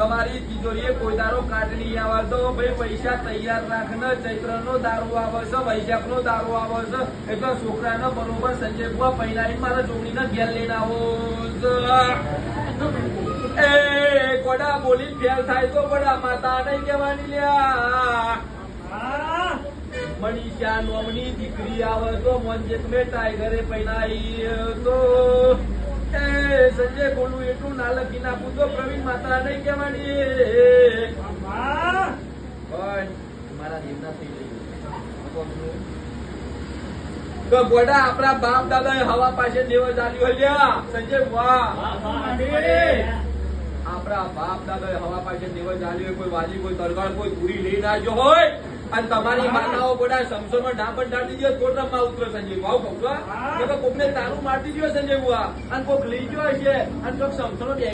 તમારી તિજોરીએ કોઈ દારો કાટ નહીં આવે તો ભાઈ પૈસા તૈયાર રાખને. ચૈત્રનો દારૂ આવે છે, વૈશાખનો દારૂ આવે છે, એટલે છોકરાને બરોબર સંજય બુઆ પૈણાઈને મારા જોગણીને ઘેર લઈને આવો. એ ગોડા બોલી ફેલ થાય તો ગોડા માતા નહીં કહેવાની લ્યા. મનીષા નોમની દીકરી આવે તો મોંજેક મેં ટાઈગરે પૈણાઈ તો એ સંજય બોલું એટલું ના લખી નાખું તો પ્રવીણ માતા નહીં કહેવાની. મારા દેવના થઈ ગયું તો ગોડા આપણા બાપ દાદા હવા પાસે દેવ ચાલ્યું હોય સંજય વાહ. આપણા બાપ દાદા હવા પાસે દેવ ચાલ્યું હોય, કોઈ વાલી કોઈ તરગાળ કોઈ પૂરી લઈ ના જો હોય અને તમારી માતાઓ ગોડા સમસોમાં ડાપણ ડાળી દે તો રમવા ઉતરો સંજય ભાવ કહું છો. કોકને તારું મારતી ગયો સંજય બુઆ અને કોક લઈ ગયો હશે અને કોક સમસોનો